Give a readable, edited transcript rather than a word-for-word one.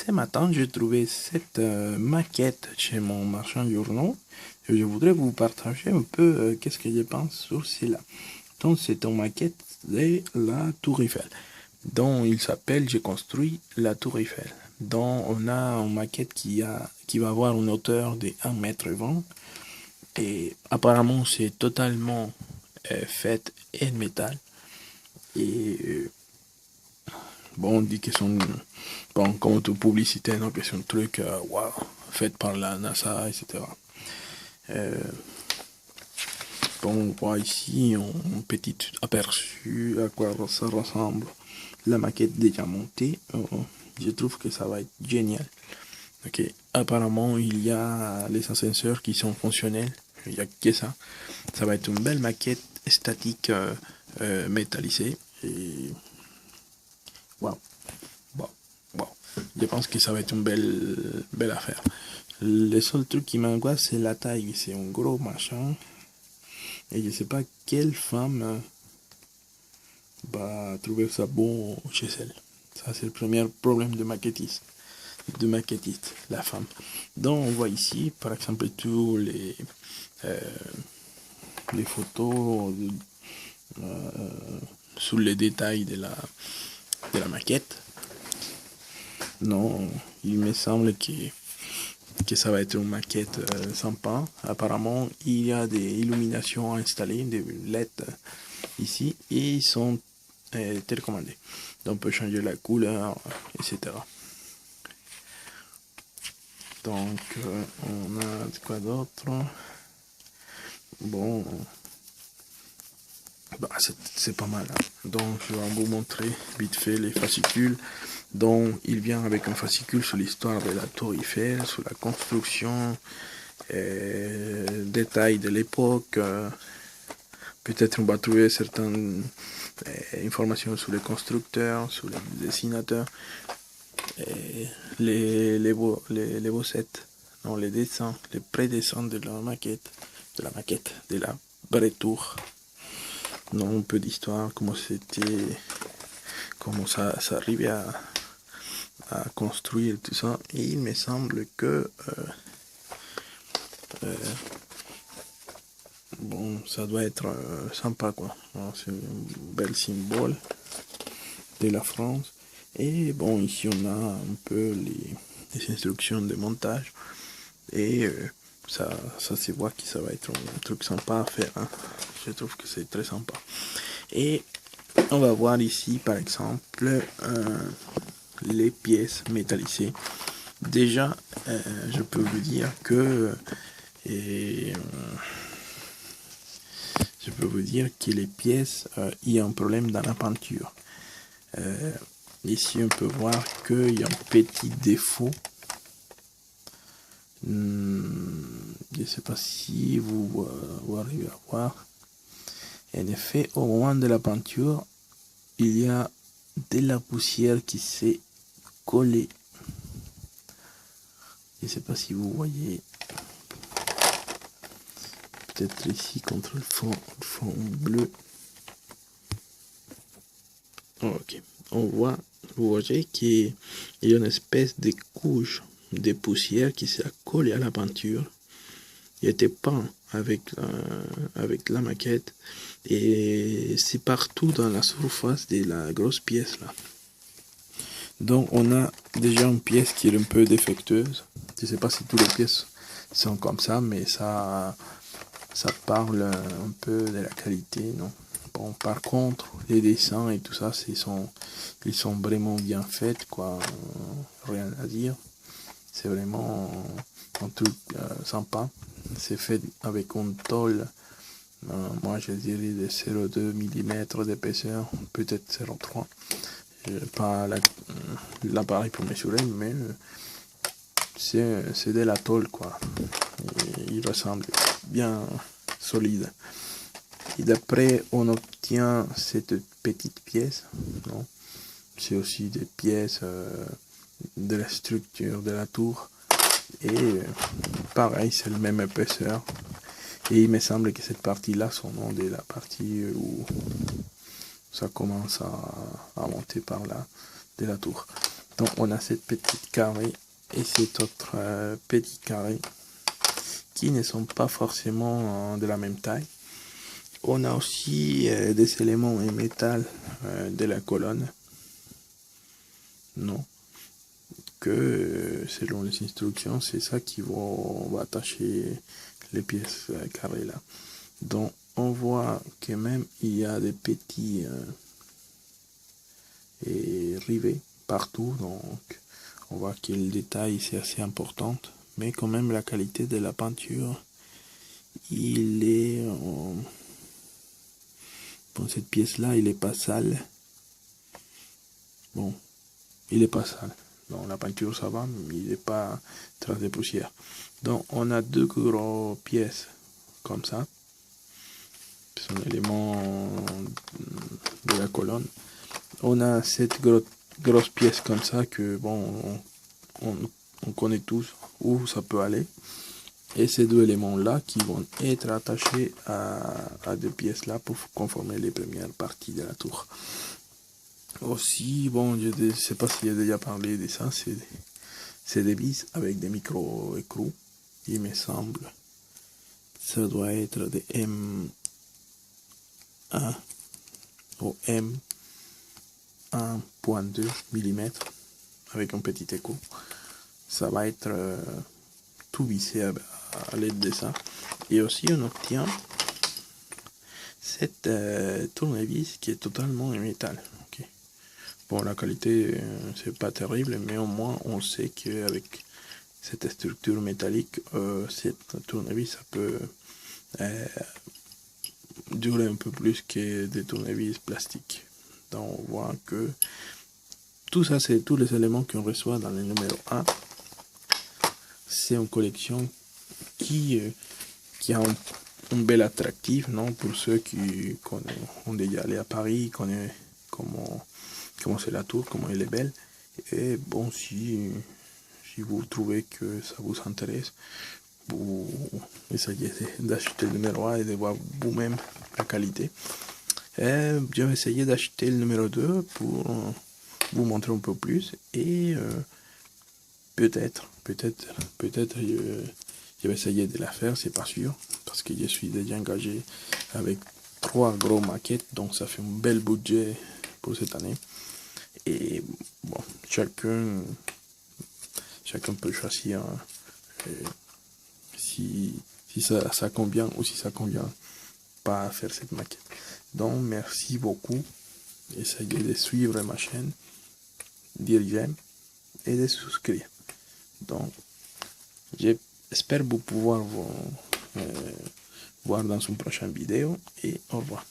ce matin, j'ai trouvé cette maquette chez mon marchand de journaux et je voudrais vous partager un peu qu'est-ce que je pense sur cela. Donc, c'est une maquette de la Tour Eiffel, dont il s'appelle J'ai construit la Tour Eiffel. Donc, on a une maquette qui va avoir une hauteur de 1,20 m et apparemment, c'est totalement fait en métal. Et bon, on dit que c'est bon, comme toute publicité, non, que c'est un truc wow, fait par la NASA, etc. Bon, on voit ici un petit aperçu à quoi ça ressemble la maquette déjà montée. Je trouve que ça va être génial. Ok, apparemment, il y a les ascenseurs qui sont fonctionnels. Il n'y a que ça. Ça va être une belle maquette statique métallisée. Et wow. Bon, bon, je pense que ça va être une belle affaire. Le seul truc qui m'angoisse, c'est la taille. C'est un gros machin. Et je sais pas quelle femme va trouver ça bon chez elle. Ça, c'est le premier problème de maquettiste. La femme. Donc, on voit ici, par exemple, tous les photos sous les détails de la maquette. Non, il me semble que ça va être une maquette sympa. Apparemment, il y a des illuminations installées, des LED ici, et ils sont télécommandés. Donc, on peut changer la couleur, etc. Donc, on a quoi d'autre? Bon, bah, c'est pas mal. Hein. Donc, je vais vous montrer vite fait les fascicules. Donc, il vient avec un fascicule sur l'histoire de la Tour Eiffel, sur la construction, détails de l'époque. Peut-être on va trouver certaines informations sur les constructeurs, sur les dessinateurs, les bossettes, non, les dessins, les pré-dessins de la maquette, de la vraie tour. Non, un peu d'histoire, comment ça arrivait à construire tout ça. Et il me semble que bon, ça doit être sympa quoi. C'est un bel symbole de la France. Et bon, ici on a un peu les instructions de montage. Et ça se voit que ça va être un truc sympa à faire. Hein. Je trouve que c'est très sympa. Et on va voir ici par exemple les pièces métallisées. Déjà, je peux vous dire que les pièces, il y a un problème dans la peinture. Ici, on peut voir qu'il y a un petit défaut. Je ne sais pas si vous arrivez à voir. En effet, au moment de la peinture, il y a de la poussière qui s'est collée. Je ne sais pas si vous voyez. Peut-être ici contre le fond bleu. Ok. Vous voyez qu'il y a une espèce de couche de poussière qui s'est collée à la peinture. Il était peint avec la maquette et c'est partout dans la surface de la grosse pièce là. Donc on a déjà une pièce qui est un peu défectueuse. Je ne sais pas si toutes les pièces sont comme ça, mais ça parle un peu de la qualité, non? Bon, par contre, les dessins et tout ça, ils sont vraiment bien faits, quoi. Rien à dire. C'est vraiment un truc sympa. C'est fait avec une tôle, moi je dirais de 0,2 mm d'épaisseur, peut-être 0,3. Je n'ai pas l'appareil pour mesurer, mais c'est de la tôle, quoi. Et il ressemble bien solide. Et d'après, on obtient cette petite pièce. Non, c'est aussi des pièces de la structure de la tour. Et pareil, c'est la même épaisseur. Et il me semble que cette partie-là, son nom de la partie où ça commence à monter par là, de la tour. Donc on a cette petite carré et cet autre petit carré qui ne sont pas forcément de la même taille. On a aussi des éléments en métal de la colonne. Non. Que selon les instructions, c'est ça qui va attacher les pièces carrées là. Donc on voit que même il y a des petits rivets partout. Donc on voit que le détail c'est assez important. Mais quand même la qualité de la peinture, il est... Bon, cette pièce-là, il n'est pas sale. Bon, il n'est pas sale. Donc la peinture, ça va, mais il n'est pas trace de poussière. Donc on a deux grosses pièces comme ça. Ce sont éléments de la colonne. On a cette grosse pièce comme ça que, bon, on connaît tous où ça peut aller. Et ces deux éléments-là qui vont être attachés à deux pièces-là pour conformer les premières parties de la tour. Aussi, bon, je ne sais pas si j'ai déjà parlé de ça, c'est des vis avec des micro-écrous, il me semble. Ça doit être des M1 ou M1.2 mm avec un petit écho. Ça va être tout vissé à l'aide de ça. Et aussi on obtient cette tournevis qui est totalement en métal. Okay. Bon, la qualité c'est pas terrible, mais au moins on sait qu'avec cette structure métallique, cette tournevis ça peut durer un peu plus que des tournevis plastiques. Donc on voit que tout ça, c'est tous les éléments qu'on reçoit dans le numéro 1. C'est une collection qui a un bel attractif, non, pour ceux qui ont déjà allé à Paris, connaissent comment c'est la tour, comment elle est belle. Et bon, si vous trouvez que ça vous intéresse, vous essayez d'acheter le numéro 1 et de voir vous-même la qualité. Et je vais essayer d'acheter le numéro 2 pour vous montrer un peu plus et peut-être je vais essayer de la faire, c'est pas sûr, parce que je suis déjà engagé avec 3 gros maquettes, donc ça fait un bel budget pour cette année. Et bon, chacun peut choisir si ça convient ou si ça convient pas à faire cette maquette. Donc merci beaucoup, essayez de suivre ma chaîne, dire j'aime et de souscrire. Donc j'espère vous pouvoir voir dans une prochaine vidéo et au revoir.